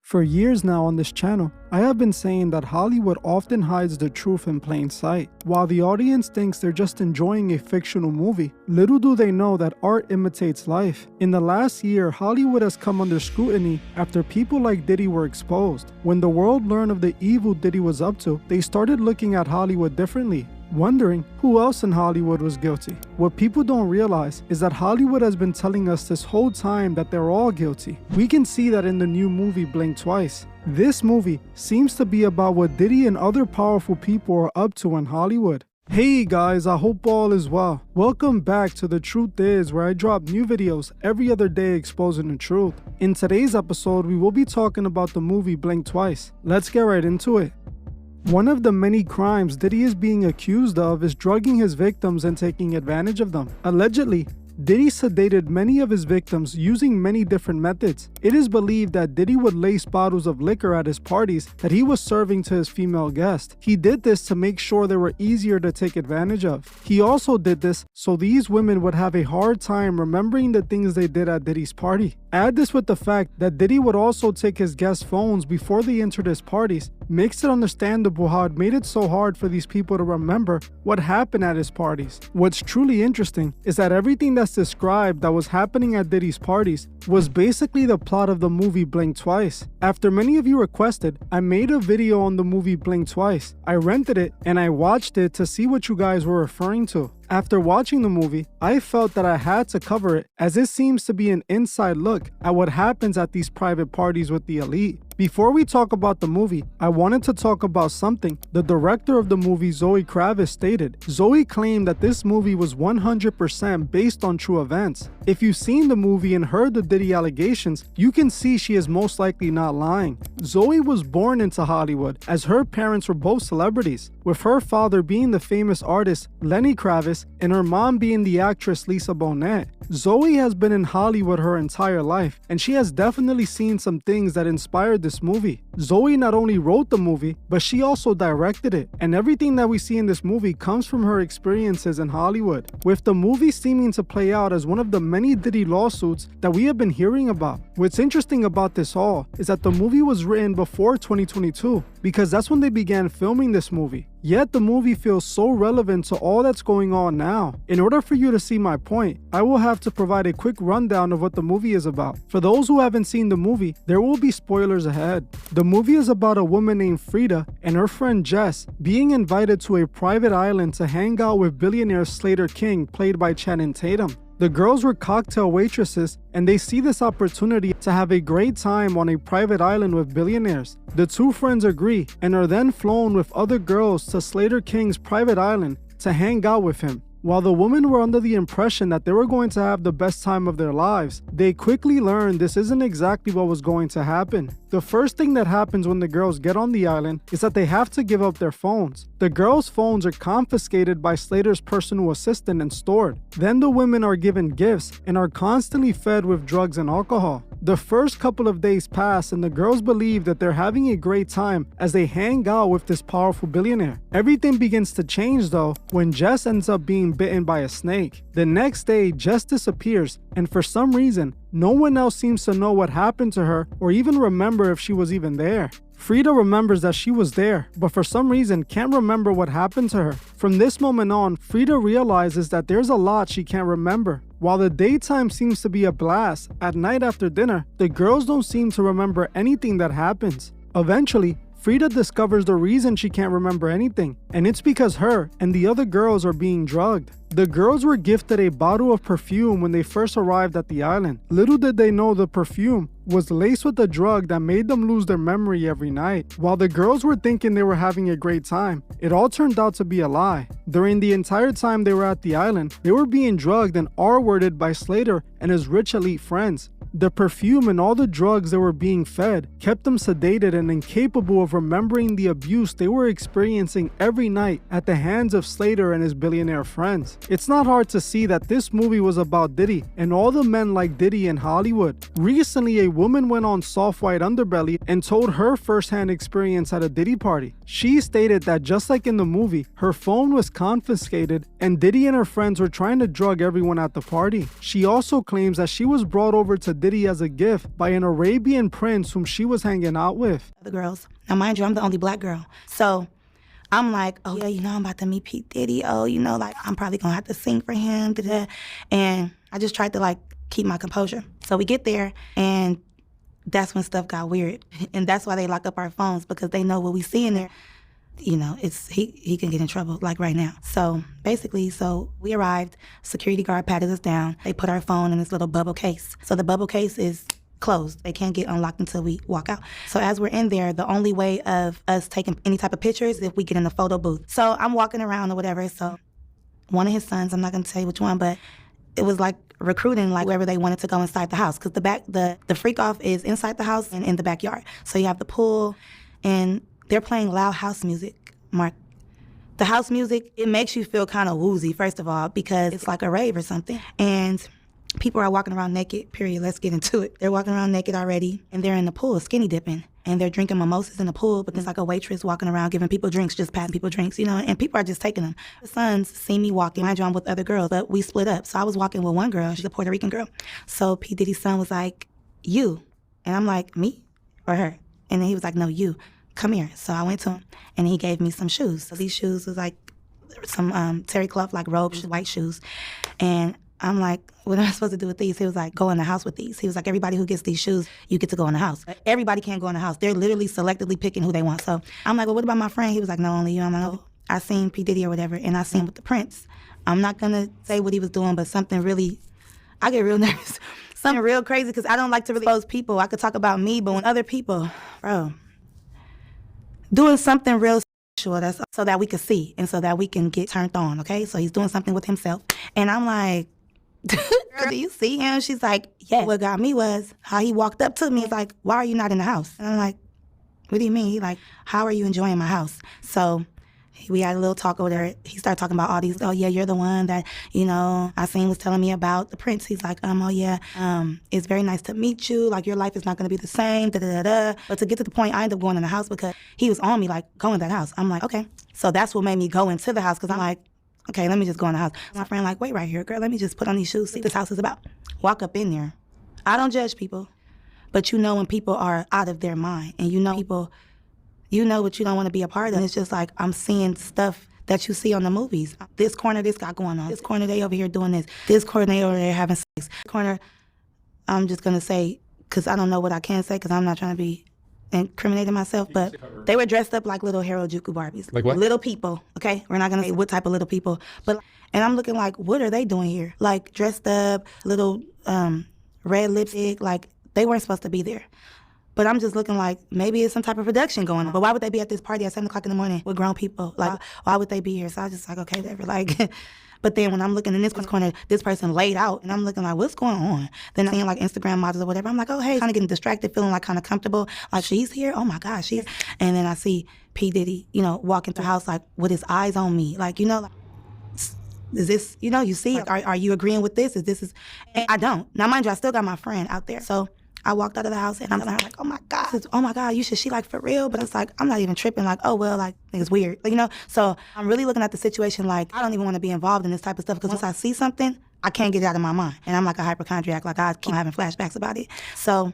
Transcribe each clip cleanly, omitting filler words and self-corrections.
For years now on this channel, I have been saying that Hollywood often hides the truth in plain sight. While the audience thinks they're just enjoying a fictional movie, little do they know that art imitates life. In the last year, Hollywood has come under scrutiny after people like Diddy were exposed. When the world learned of the evil Diddy was up to, they started looking at Hollywood differently, wondering who else in Hollywood was guilty. What people don't realize is that Hollywood has been telling us this whole time that they're all guilty. We can see that in the new movie Blink Twice. This movie seems to be about what Diddy and other powerful people are up to in Hollywood. Hey guys, I hope all is well. Welcome back to The Truth Is, where I drop new videos every other day exposing the truth. In today's episode, we will be talking about the movie Blink Twice. Let's get right into it. One of the many crimes Diddy is being accused of is drugging his victims and taking advantage of them. Allegedly, Diddy sedated many of his victims using many different methods. It is believed that Diddy would lace bottles of liquor at his parties that he was serving to his female guests. He did this to make sure they were easier to take advantage of. He also did this so these women would have a hard time remembering the things they did at Diddy's party. Add this with the fact that Diddy would also take his guests' phones before they entered his parties. Makes it understandable how it made it so hard for these people to remember what happened at his parties. What's truly interesting is that everything that's described that was happening at Diddy's parties was basically the plot of the movie Blink Twice. After many of you requested, I made a video on the movie Blink Twice. I rented it and I watched it to see what you guys were referring to. After watching the movie, I felt that I had to cover it, as it seems to be an inside look at what happens at these private parties with the elite. Before we talk about the movie, I wanted to talk about something the director of the movie, Zoe Kravitz, stated. Zoe claimed that this movie was 100% based on true events. If you've seen the movie and heard the Diddy allegations, you can see she is most likely not lying. Zoe was born into Hollywood, as her parents were both celebrities, with her father being the famous artist Lenny Kravitz and her mom being the actress Lisa Bonet. Zoe has been in Hollywood her entire life, and she has definitely seen some things that inspired this movie. Zoe not only wrote the movie, but she also directed it, and everything that we see in this movie comes from her experiences in Hollywood, with the movie seeming to play out as one of the many Diddy lawsuits that we have been hearing about. What's interesting about this all is that the movie was written before 2022, because that's when they began filming this movie. Yet the movie feels so relevant to all that's going on now. In order for you to see my point, I will have to provide a quick rundown of what the movie is about. For those who haven't seen the movie, there will be spoilers ahead. The movie is about a woman named Frida and her friend Jess being invited to a private island to hang out with billionaire Slater King, played by Channing Tatum. The girls were cocktail waitresses, and they see this opportunity to have a great time on a private island with billionaires. The two friends agree and are then flown with other girls to Slater King's private island to hang out with him. While the women were under the impression that they were going to have the best time of their lives, they quickly learned this isn't exactly what was going to happen. The first thing that happens when the girls get on the island is that they have to give up their phones. The girls' phones are confiscated by Slater's personal assistant and stored. Then the women are given gifts and are constantly fed with drugs and alcohol. The first couple of days pass and the girls believe that they're having a great time as they hang out with this powerful billionaire. Everything begins to change though when Jess ends up being bitten by a snake. The next day, Jess disappears, and for some reason, no one else seems to know what happened to her or even remember if she was even there. Frida remembers that she was there, but for some reason can't remember what happened to her. From this moment on, Frida realizes that there's a lot she can't remember. While the daytime seems to be a blast, at night after dinner, the girls don't seem to remember anything that happens. Eventually, Frida discovers the reason she can't remember anything, and it's because her and the other girls are being drugged. The girls were gifted a bottle of perfume when they first arrived at the island. Little did they know the perfume was laced with a drug that made them lose their memory every night. While the girls were thinking they were having a great time, it all turned out to be a lie. During the entire time they were at the island, they were being drugged and R-worded by Slater and his rich elite friends. The perfume and all the drugs they were being fed kept them sedated and incapable of remembering the abuse they were experiencing every night at the hands of Slater and his billionaire friends. It's not hard to see that this movie was about Diddy and all the men like Diddy in Hollywood. Recently, a woman went on Soft White Underbelly and told her first-hand experience at a Diddy party. She stated that just like in the movie, her phone was confiscated and Diddy and her friends were trying to drug everyone at the party. She also claims that she was brought over to Diddy as a gift by an Arabian prince whom she was hanging out with. The girls. Now, mind you, I'm the only black girl. So I'm like, oh, yeah, you know, I'm about to meet P. Diddy. Oh, you know, like, I'm probably going to have to sing for him. Da-da. And I just tried to, like, keep my composure. So we get there, and that's when stuff got weird. And that's why they lock up our phones, because they know what we see in there. You know, he can get in trouble, like, right now. So basically, we arrived. Security guard patted us down. They put our phone in this little bubble case. So the bubble case is closed. They can't get unlocked until we walk out. So as we're in there, the only way of us taking any type of pictures is if we get in the photo booth. So I'm walking around or whatever. So one of his sons, I'm not going to tell you which one, but it was like recruiting, like wherever they wanted to go inside the house, because the freak off is inside the house and in the backyard. So you have the pool, and they're playing loud house music, Mark. The house music, it makes you feel kind of woozy, first of all, because it's like a rave or something. And people are walking around naked, period. Let's get into it. They're walking around naked already, and they're in the pool, skinny dipping, and they're drinking mimosas in the pool, but there's like a waitress walking around giving people drinks, just passing people drinks, you know, and people are just taking them. The sons see me walking. Mind you, I'm with other girls, but we split up. So I was walking with one girl. She's a Puerto Rican girl. So P. Diddy's son was like, you. And I'm like, me or her? And then he was like, no, you. Come here. So I went to him, and he gave me some shoes. So these shoes was like some terry cloth, like robe, white shoes. And I'm like, what am I supposed to do with these? He was like, go in the house with these. He was like, everybody who gets these shoes, you get to go in the house. Everybody can't go in the house. They're literally selectively picking who they want. So I'm like, well, what about my friend? He was like, no, only you. I'm like, oh, I seen P. Diddy or whatever, and I seen with the Prince. I'm not going to say what he was doing, but something really, I get real nervous. Something real crazy, because I don't like to really expose people. I could talk about me, but when other people, bro, doing something real sexual, that's so that we could see and so that we can get turned on, okay? So he's doing something with himself. And I'm like, girl, do you see him? She's like, yeah. What got me was how he walked up to me. He's like, why are you not in the house? And I'm like, what do you mean? He like, how are you enjoying my house? So we had a little talk over there. He started talking about all these, oh yeah, you're the one that, you know, I seen was telling me about the Prince. He's like, oh yeah, it's very nice to meet you. Like, your life is not going to be the same, da-da-da-da. But to get to the point, I ended up going in the house because he was on me, like, go in that house. I'm like, okay. So that's what made me go into the house, because I'm like, okay, let me just go in the house. My friend like, wait right here, girl. Let me just put on these shoes, see what this house is about. Walk up in there. I don't judge people, but you know when people are out of their mind, and you know people, you know what you don't want to be a part of. And it's just like, I'm seeing stuff that you see on the movies. This corner, this got going on. This corner, they over here doing this. This corner, they over there having sex. This corner, I'm just going to say, because I don't know what I can say, because I'm not trying to be incriminating myself, but they were dressed up like little Harajuku Barbies. Like what? Little people, okay? We're not going to say what type of little people. But, and I'm looking like, what are they doing here? Like, dressed up, little red lipstick, like, they weren't supposed to be there. But I'm just looking like, maybe it's some type of production going on. But why would they be at this party at 7 o'clock in the morning with grown people? Like, why would they be here? So I was just like, okay, they were like... But then when I'm looking in this corner, this person laid out, and I'm looking like, what's going on? Then I'm seeing like Instagram models or whatever. I'm like, oh, hey, kind of getting distracted, feeling like kind of comfortable. Like, she's here? Oh my gosh, she's... And then I see P. Diddy, you know, walking through the house like with his eyes on me. Like, you know, like, is this, you know, you see, like, are you agreeing with this? And I don't. Now, mind you, I still got my friend out there. So I walked out of the house, and I'm like, oh my God, you should, she like for real? But it's like, I'm not even tripping, like, oh, well, like, it's weird, like, you know? So I'm really looking at the situation like, I don't even want to be involved in this type of stuff, because once I see something, I can't get it out of my mind. And I'm like a hypochondriac, like, I keep having flashbacks about it. So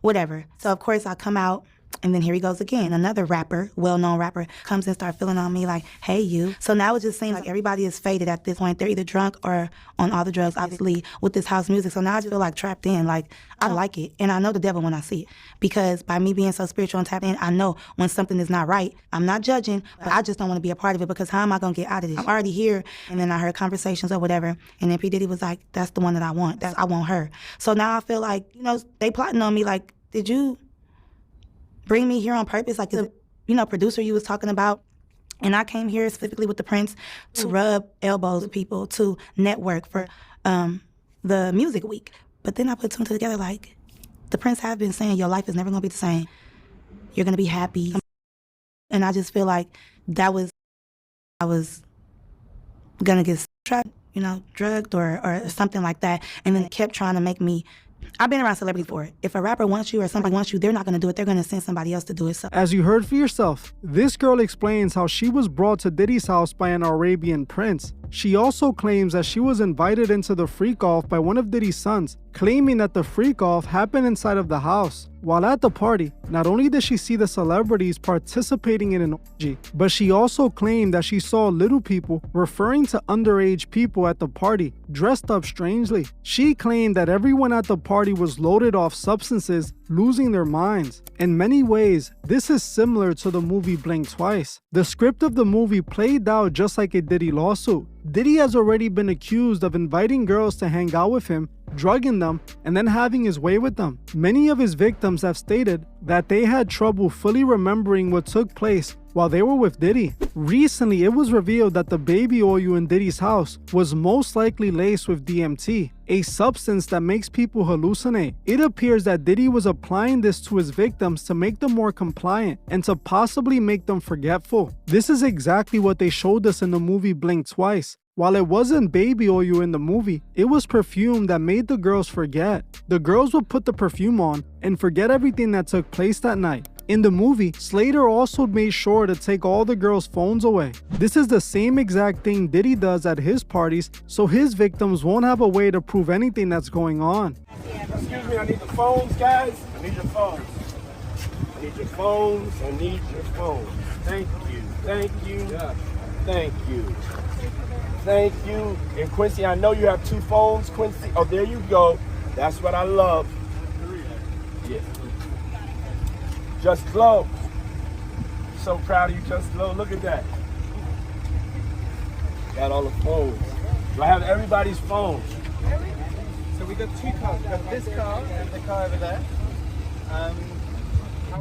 whatever. So of course I come out, and then here he goes again. Another rapper, well-known rapper, comes and starts feeling on me like, hey, you. So now it just seems like everybody is faded at this point. They're either drunk or on all the drugs, obviously, with this house music. So now I just feel like trapped in. Like, I like it. And I know the devil when I see it. Because by me being so spiritual and tapped in, I know when something is not right. I'm not judging, but I just don't want to be a part of it, because how am I going to get out of this? I'm already here. And then I heard conversations or whatever. And then P. Diddy was like, that's the one that I want. I want her. So now I feel like, you know, they plotting on me like, did you bring me here on purpose? Like, the, you know, producer you was talking about. And I came here specifically with the Prince to rub elbows with people, to network for the music week. But then I put two and two together, like, the Prince have been saying your life is never going to be the same. You're going to be happy. And I just feel like I was going to get trapped. drugged or something like that. And then kept trying to make me. I've been around celebrities before. If a rapper wants you or somebody wants you, they're not going to do it. They're going to send somebody else to do it. So. As you heard for yourself, this girl explains how she was brought to Diddy's house by an Arabian prince. She also claims that she was invited into the freak-off by one of Diddy's sons, claiming that the freak-off happened inside of the house. While at the party, not only did she see the celebrities participating in an orgy, but she also claimed that she saw little people referring to underage people at the party, dressed up strangely. She claimed that everyone at the party was loaded off substances, losing their minds. In many ways, this is similar to the movie Blink Twice. The script of the movie played out just like a Diddy lawsuit. Diddy has already been accused of inviting girls to hang out with him, drugging them, and then having his way with them. Many of his victims have stated that they had trouble fully remembering what took place while they were with Diddy. Recently, it was revealed that the baby oil in Diddy's house was most likely laced with DMT, a substance that makes people hallucinate. It appears that Diddy was applying this to his victims to make them more compliant and to possibly make them forgetful. This is exactly what they showed us in the movie Blink Twice. While it wasn't baby oil in the movie, it was perfume that made the girls forget. The girls would put the perfume on and forget everything that took place that night. In the movie, Slater also made sure to take all the girls' phones away. This is the same exact thing Diddy does at his parties, so his victims won't have a way to prove anything that's going on. Excuse me, I need the phones, guys. I need your phones. I need your phones. I need your phones. Thank you. Thank you. Thank you. Thank you. And Quincy, I know you have 2 phones, Quincy. Oh, there you go. That's what I love. Yeah. Just Glow. So proud of you, Just Glow. Look at that. Got all the phones. Do I have everybody's phones? So we got 2 cars. We got this car and the car over there.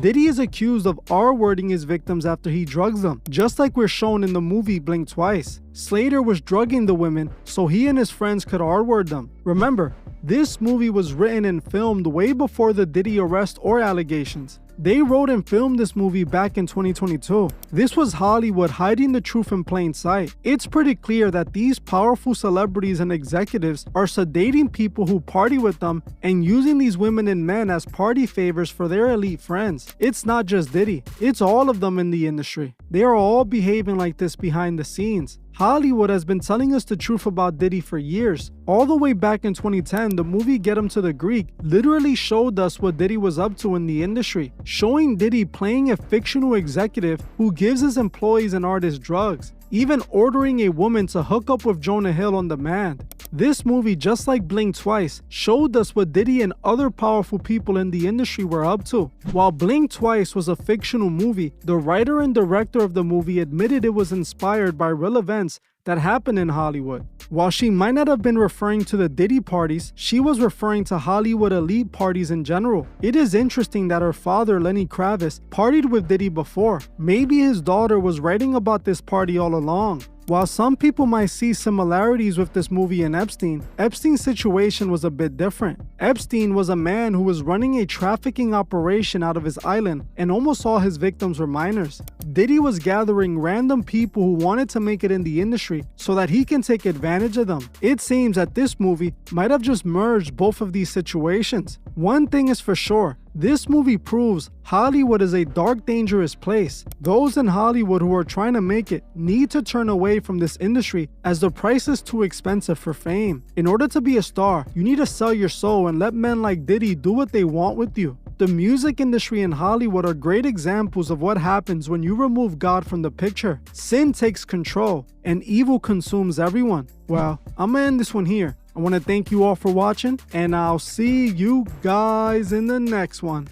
Diddy is accused of R-wording his victims after he drugs them, just like we're shown in the movie Blink Twice. Slater was drugging the women so he and his friends could R-word them. Remember, this movie was written and filmed way before the Diddy arrest or allegations. They wrote and filmed this movie back in 2022. This was Hollywood hiding the truth in plain sight. It's pretty clear that these powerful celebrities and executives are sedating people who party with them and using these women and men as party favors for their elite friends. It's not just Diddy, it's all of them in the industry. They are all behaving like this behind the scenes. Hollywood has been telling us the truth about Diddy for years. All the way back in 2010, the movie Get Him to the Greek literally showed us what Diddy was up to in the industry, showing Diddy playing a fictional executive who gives his employees and artists drugs, even ordering a woman to hook up with Jonah Hill on demand. This movie, just like Blink Twice, showed us what Diddy and other powerful people in the industry were up to. While Blink Twice was a fictional movie, the writer and director of the movie admitted it was inspired by real events that happened in Hollywood. While she might not have been referring to the Diddy parties, she was referring to Hollywood elite parties in general. It is interesting that her father, Lenny Kravitz, partied with Diddy before. Maybe his daughter was writing about this party all along. While some people might see similarities with this movie and Epstein's situation was a bit different. Epstein was a man who was running a trafficking operation out of his island, and almost all his victims were minors. Diddy was gathering random people who wanted to make it in the industry so that he can take advantage of them. It seems that this movie might have just merged both of these situations. One thing is for sure, this movie proves Hollywood is a dark, dangerous place. Those in Hollywood who are trying to make it need to turn away from this industry as the price is too expensive for fame. In order to be a star, you need to sell your soul and let men like Diddy do what they want with you. The music industry and Hollywood are great examples of what happens when you remove God from the picture. Sin takes control and evil consumes everyone. Well, I'm gonna end this one here. I want to thank you all for watching, and I'll see you guys in the next one.